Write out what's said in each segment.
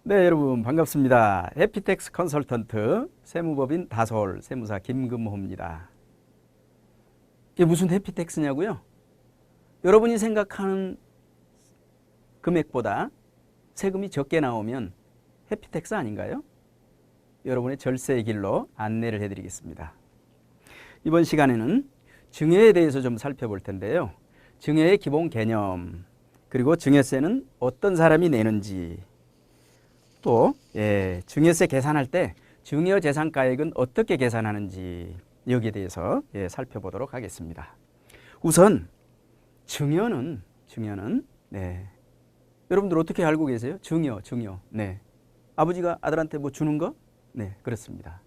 네, 여러분 반갑습니다. 해피텍스 컨설턴트 세무법인 다솔 세무사 김금호입니다. 이게 무슨 해피텍스냐고요? 여러분이 생각하는 금액보다 세금이 적게 나오면 해피텍스 아닌가요? 여러분의 절세의 길로 안내를 해드리겠습니다. 이번 시간에는 증여에 대해서 좀 살펴볼 텐데요. 증여의 기본 개념, 그리고 증여세는 어떤 사람이 내는지, 또 증여세 계산할 때 증여재산가액은 어떻게 계산하는지 여기에 대해서 살펴보도록 하겠습니다. 우선 증여는 여러분들 어떻게 알고 계세요? 증여. 네. 아버지가 아들한테 뭐 주는 거? 네, 그렇습니다.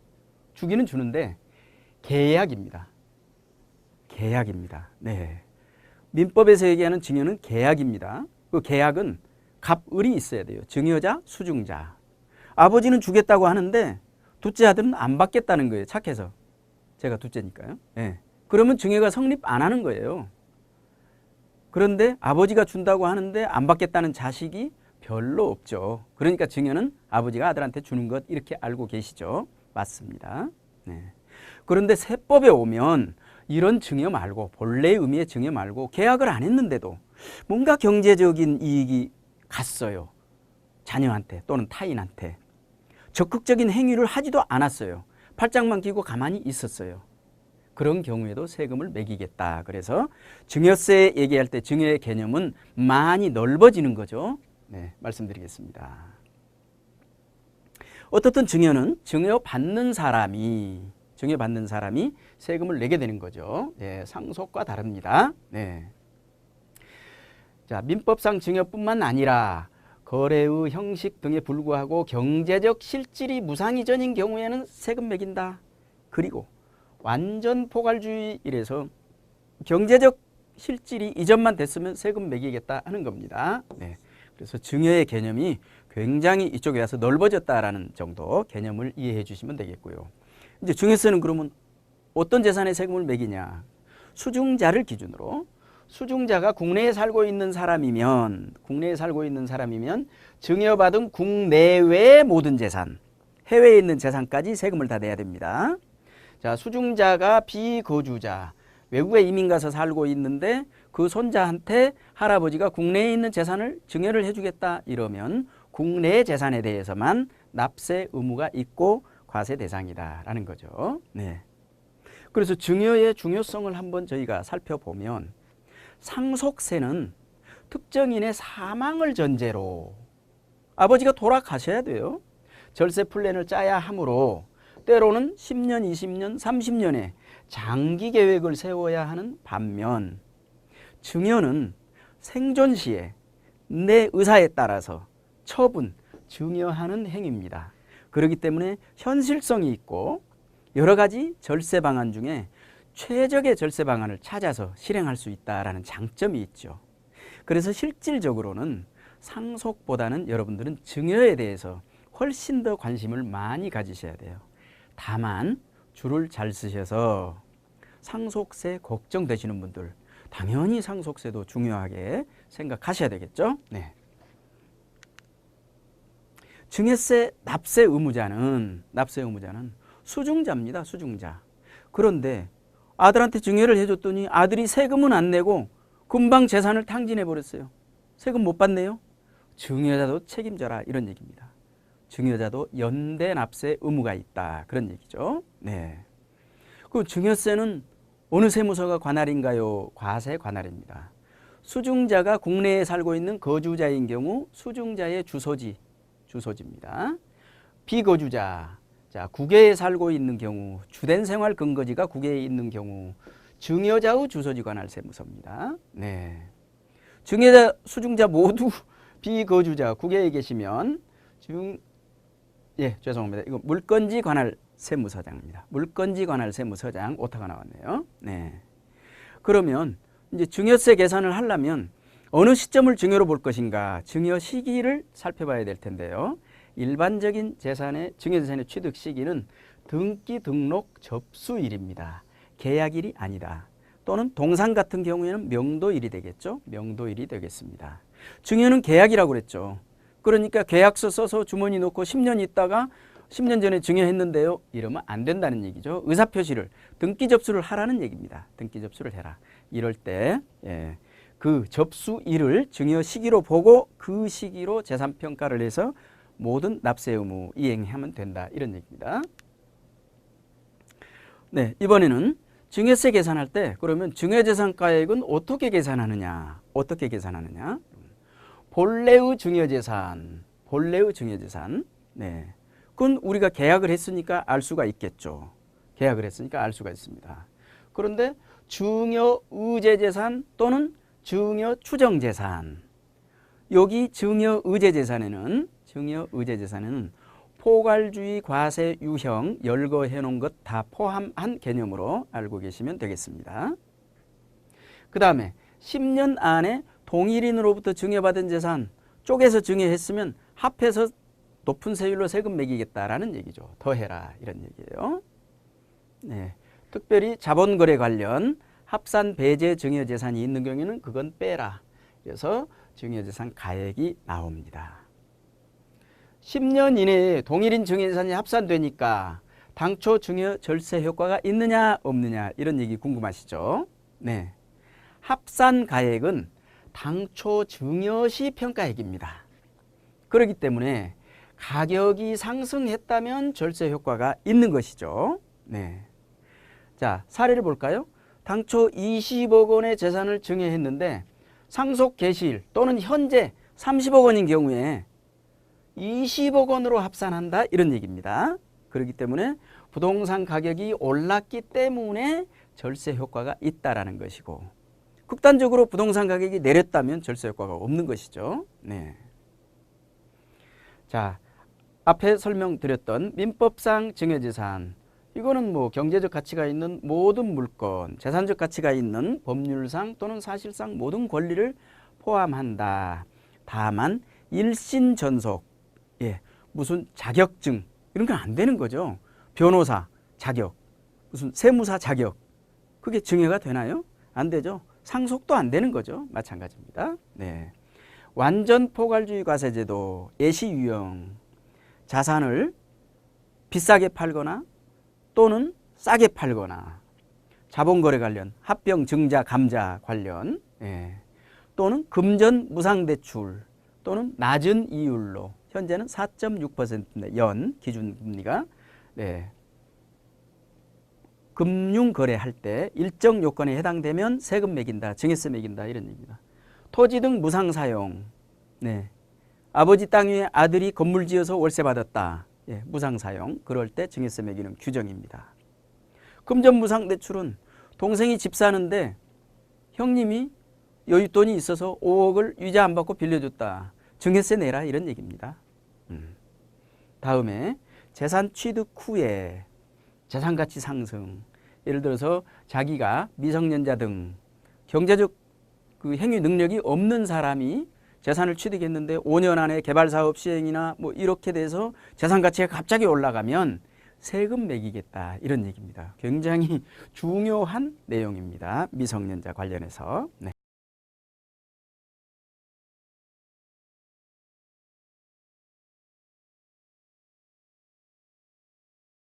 주기는 주는데 계약입니다. 네. 민법에서 얘기하는 증여는 계약입니다. 그 계약은 갑을이 있어야 돼요. 증여자, 수증자. 아버지는 주겠다고 하는데 둘째 아들은 안 받겠다는 거예요. 착해서. 제가 둘째니까요. 네. 그러면 증여가 성립 안 하는 거예요. 그런데 아버지가 준다고 하는데 안 받겠다는 자식이 별로 없죠. 그러니까 증여는 아버지가 아들한테 주는 것, 이렇게 알고 계시죠? 맞습니다. 네. 그런데 세법에 오면 이런 증여 말고, 본래의 의미의 증여 말고 계약을 안 했는데도 뭔가 경제적인 이익이 갔어요. 자녀한테 또는 타인한테. 적극적인 행위를 하지도 않았어요. 팔짱만 끼고 가만히 있었어요. 그런 경우에도 세금을 매기겠다. 그래서 증여세 얘기할 때 증여의 개념은 많이 넓어지는 거죠. 네, 말씀드리겠습니다. 어떻든 증여는 증여받는 사람이 세금을 내게 되는 거죠. 네, 상속과 다릅니다. 네. 자, 민법상 증여뿐만 아니라 거래의 형식 등에 불구하고 경제적 실질이 무상이전인 경우에는 세금 매긴다. 그리고 완전 포괄주의 이래서 경제적 실질이 이전만 됐으면 세금 매기겠다 하는 겁니다. 네. 그래서 증여의 개념이 굉장히 이쪽에 와서 넓어졌다라는 정도 개념을 이해해 주시면 되겠고요. 이제 증여세는 그러면 어떤 재산에 세금을 매기냐? 수증자를 기준으로, 수증자가 국내에 살고 있는 사람이면 증여받은 국내외의 모든 재산, 해외에 있는 재산까지 세금을 다 내야 됩니다. 자, 수증자가 비거주자, 외국에 이민 가서 살고 있는데 그 손자한테 할아버지가 국내에 있는 재산을 증여를 해주겠다 이러면 국내 재산에 대해서만 납세 의무가 있고 과세 대상이다라는 거죠. 네. 그래서 증여의 중요성을 한번 저희가 살펴보면, 상속세는 특정인의 사망을 전제로 아버지가 돌아가셔야 돼요. 절세 플랜을 짜야 하므로 때로는 10년, 20년, 30년의 장기 계획을 세워야 하는 반면, 증여는 생존 시에 내 의사에 따라서 처분, 증여하는 행위입니다. 그렇기 때문에 현실성이 있고 여러 가지 절세 방안 중에 최적의 절세 방안을 찾아서 실행할 수 있다는 장점이 있죠. 그래서 실질적으로는 상속보다는 여러분들은 증여에 대해서 훨씬 더 관심을 많이 가지셔야 돼요. 다만 줄을 잘 쓰셔서 상속세 걱정되시는 분들, 당연히 상속세도 중요하게 생각하셔야 되겠죠. 네. 증여세 납세 의무자는 수증자입니다. 수증자. 그런데 아들한테 증여를 해줬더니 아들이 세금은 안 내고 금방 재산을 탕진해 버렸어요. 세금 못 받네요. 증여자도 책임져라, 이런 얘기입니다. 증여자도 연대 납세 의무가 있다, 그런 얘기죠. 네. 그 증여세는 어느 세무서가 관할인가요? 과세 관할입니다. 수증자가 국내에 살고 있는 거주자인 경우 수증자의 주소지입니다. 비거주자, 자, 국외에 살고 있는 경우, 주된 생활 근거지가 국외에 있는 경우 증여자의 주소지 관할 세무서입니다. 네. 증여자, 수증자 모두 비거주자, 국외에 계시면 죄송합니다. 이거 물건지 관할 세무서장입니다. 물건지 관할 세무서장, 오타가 나왔네요. 네. 그러면 이제 증여세 계산을 하려면 어느 시점을 증여로 볼 것인가, 증여 시기를 살펴봐야 될 텐데요. 일반적인 재산의 증여재산의 취득 시기는 등기 등록 접수일입니다. 계약일이 아니다. 또는 동산 같은 경우에는 명도일이 되겠죠. 명도일이 되겠습니다. 증여는 계약이라고 그랬죠. 그러니까 계약서 써서 주머니 넣고 10년 있다가 10년 전에 증여했는데요. 이러면 안 된다는 얘기죠. 의사표시를, 등기 접수를 하라는 얘기입니다. 등기 접수를 해라. 이럴 때 그 접수일을 증여 시기로 보고 그 시기로 재산평가를 해서 모든 납세 의무 이행하면 된다. 이런 얘기입니다. 네, 이번에는 증여세 계산할 때 그러면 증여재산가액은 어떻게 계산하느냐? 어떻게 계산하느냐? 본래의 증여재산, 본래의 증여재산. 네, 그건 우리가 계약을 했으니까 알 수가 있겠죠. 계약을 했으니까 알 수가 있습니다. 그런데 증여의제재산 또는 증여추정재산. 여기 증여의제재산에는 포괄주의 과세 유형 열거해 놓은 것 다 포함한 개념으로 알고 계시면 되겠습니다. 그 다음에 10년 안에 동일인으로부터 증여받은 재산 쪼개서 증여했으면 합해서 높은 세율로 세금 매기겠다라는 얘기죠. 더해라 이런 얘기예요. 네, 특별히 자본거래 관련 합산 배제 증여재산이 있는 경우에는 그건 빼라. 그래서 증여재산 가액이 나옵니다. 10년 이내에 동일인 증여재산이 합산되니까 당초 증여 절세 효과가 있느냐 없느냐 이런 얘기 궁금하시죠? 네, 합산 가액은 당초 증여시 평가액입니다. 그렇기 때문에 가격이 상승했다면 절세 효과가 있는 것이죠. 네. 자, 사례를 볼까요? 당초 20억 원의 재산을 증여했는데 상속 개시일 또는 현재 30억 원인 경우에 20억 원으로 합산한다 이런 얘기입니다. 그렇기 때문에 부동산 가격이 올랐기 때문에 절세 효과가 있다라는 것이고 극단적으로 부동산 가격이 내렸다면 절세 효과가 없는 것이죠. 네. 자, 앞에 설명드렸던 민법상 증여재산, 이거는 뭐 경제적 가치가 있는 모든 물건, 재산적 가치가 있는 법률상 또는 사실상 모든 권리를 포함한다. 다만 일신 전속, 무슨 자격증 이런 건 안 되는 거죠. 변호사 자격, 무슨 세무사 자격, 그게 증여가 되나요? 안 되죠. 상속도 안 되는 거죠. 마찬가지입니다. 네. 완전 포괄주의 과세제도, 예시 유형, 자산을 비싸게 팔거나 또는 싸게 팔거나, 자본거래 관련, 합병, 증자, 감자 관련, 또는 금전 무상대출 또는 낮은 이율로, 현재는 4.6%인데 연 기준금리가, 금융거래할 때 일정 요건에 해당되면 세금 매긴다, 증여세 매긴다 이런 얘기입니다. 토지 등 무상사용, 아버지 땅 위에 아들이 건물 지어서 월세 받았다, 무상사용, 그럴 때 증여세 매기는 규정입니다. 금전 무상대출은 동생이 집 사는데 형님이 여윳돈이 있어서 5억을 이자 안 받고 빌려줬다, 증여세 내라 이런 얘기입니다. 다음에 재산 취득 후에 재산가치 상승, 예를 들어서 자기가 미성년자 등 경제적 그 행위 능력이 없는 사람이 재산을 취득했는데 5년 안에 개발사업 시행이나 뭐 이렇게 돼서 재산가치가 갑자기 올라가면 세금 매기겠다 이런 얘기입니다. 굉장히 중요한 내용입니다. 미성년자 관련해서.